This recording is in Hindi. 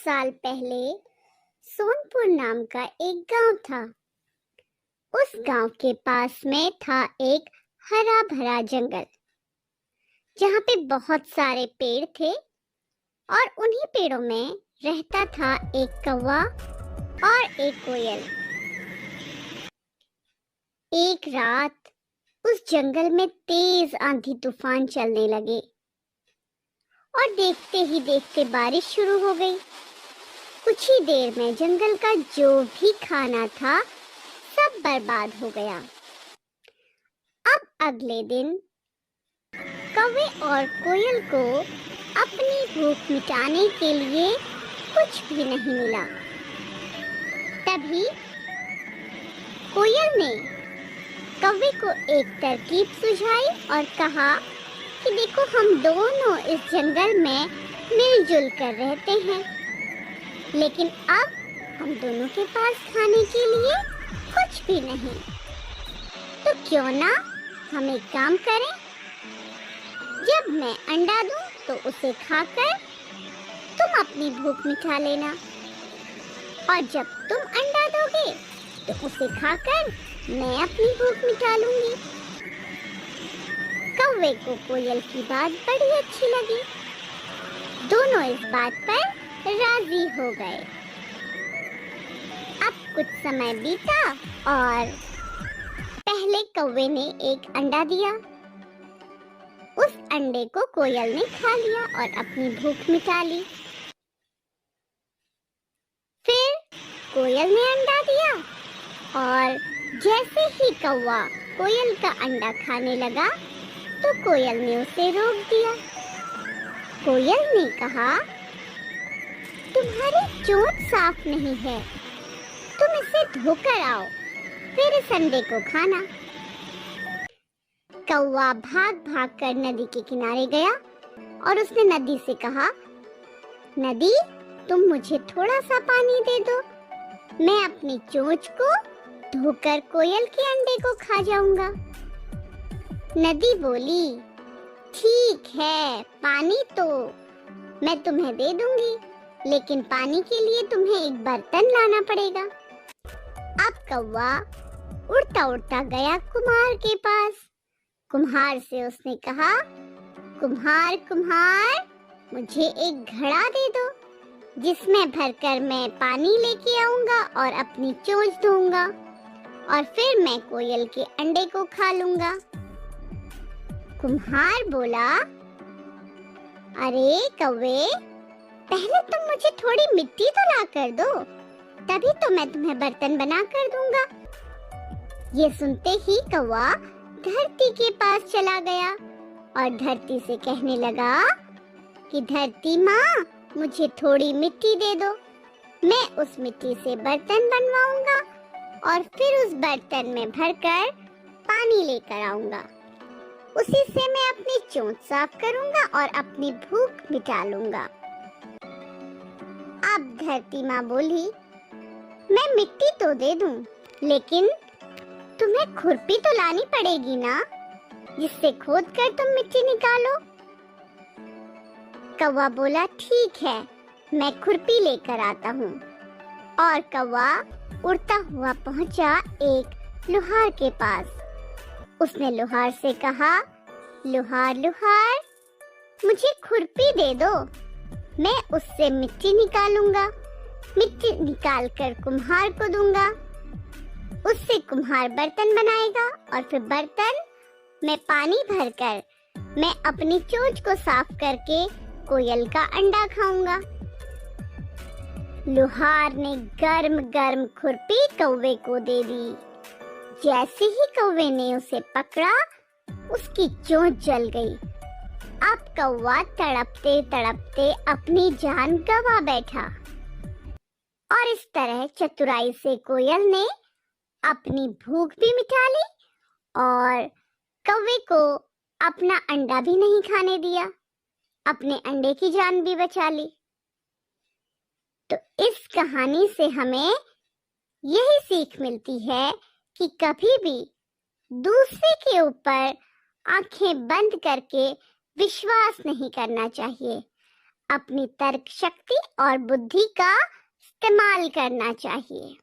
साल पहले सोनपुर नाम का एक गांव था। उस गांव के पास में था एक हरा भरा जंगल, जहाँ पे बहुत सारे पेड़ थे और उन्हीं पेड़ों में रहता था एक कौवा और एक कोयल। एक रात उस जंगल में तेज आंधी तूफान चलने लगे और देखते ही देखते बारिश शुरू हो गई। कुछ ही देर में जंगल का जो भी खाना था सब बर्बाद हो गया। अब अगले दिन कौवे और कोयल को अपनी भूख मिटाने के लिए कुछ भी नहीं मिला। तभी कोयल ने कौवे को एक तरकीब सुझाई और कहा कि देखो, हम दोनों इस जंगल में मिलजुल कर रहते हैं, लेकिन अब हम दोनों के पास खाने के लिए कुछ भी नहीं। तो क्यों ना हम एक काम करें, जब मैं अंडा दूं तो उसे खाकर तुम अपनी भूख मिटा लेना, और जब तुम अंडा दोगे तो उसे खाकर मैं अपनी भूख मिटा लूंगी। कौवे को कोयल की बात बड़ी अच्छी लगी। दोनों इस बात पर राजी हो गए। अब कुछ समय बीता और पहले कौवे ने एक अंडा दिया। उस अंडे को कोयल ने खा लिया और अपनी भूख मिटा ली। फिर कोयल ने अंडा दिया और जैसे ही कौवा कोयल का अंडा खाने लगा तो कोयल ने उसे रोक दिया। कोयल ने कहा, तुम्हारी चोंच साफ नहीं है, तुम इसे धोकर आओ, फिर इस अंडे को खाना। कौवा भाग भाग कर नदी के किनारे गया और उसने नदी से कहा, नदी, तुम मुझे थोड़ा सा पानी दे दो, मैं अपनी चोंच को धोकर कोयल के अंडे को खा जाऊंगा। नदी बोली, ठीक है, पानी तो मैं तुम्हें दे दूंगी, लेकिन पानी के लिए तुम्हें एक बर्तन लाना पड़ेगा। अब कौवा उड़ता उड़ता गया कुम्हार के पास। कुम्हार से उसने कहा, कुम्हार कुम्हार, मुझे एक घड़ा दे दो, जिसमें भरकर मैं पानी लेके आऊंगा और अपनी चोंच धोऊंगा, और फिर मैं कोयल के अंडे को खा लूंगा। कुम्हार बोला, अरे कौवे, पहले तुम मुझे थोड़ी मिट्टी तो ला कर दो, तभी तो मैं तुम्हें बर्तन बना कर दूंगा। ये सुनते ही कौवा धरती के पास चला गया और धरती से कहने लगा कि धरती माँ, मुझे थोड़ी मिट्टी दे दो, मैं उस मिट्टी से बर्तन बनवाऊंगा और फिर उस बर्तन में भरकर पानी लेकर आऊंगा। उसी से मैं अपनी चोंच साफ करूंगा और अपनी भूख मिटा लूंगा। अब धरती माँ बोली, मैं मिट्टी तो दे दूं, लेकिन तुम्हें खुरपी तो लानी पड़ेगी ना, जिससे खोद कर तुम मिट्टी निकालो। कौवा बोला, ठीक है, मैं खुरपी लेकर आता हूँ। और कौवा उड़ता हुआ पहुँचा एक लोहार के पास। उसने लोहार से कहा, लोहार लोहार, मुझे खुरपी दे दो, मैं उससे मिट्टी निकालूंगा, मिट्टी निकाल कर कुम्हार को दूंगा, उससे कुम्हार बर्तन बनाएगा और फिर बर्तन में पानी भरकर मैं अपनी चोंच को साफ करके कोयल का अंडा खाऊंगा। लोहार ने गर्म गर्म खुरपी कौवे को दे दी। जैसे ही कौवे ने उसे पकड़ा, उसकी चोंच जल गई। अब कौवा तड़पते तड़पते अपनी जान गंवा बैठा। और इस तरह चतुराई से कोयल ने अपनी भूख भी मिटा ली और कौवे को अपना अंडा भी नहीं खाने दिया, अपने अंडे की जान भी बचा ली। तो इस कहानी से हमें यही सीख मिलती है कि कभी भी दूसरे के ऊपर आंखें बंद करके विश्वास नहीं करना चाहिए। अपनी तर्क शक्ति और बुद्धि का इस्तेमाल करना चाहिए।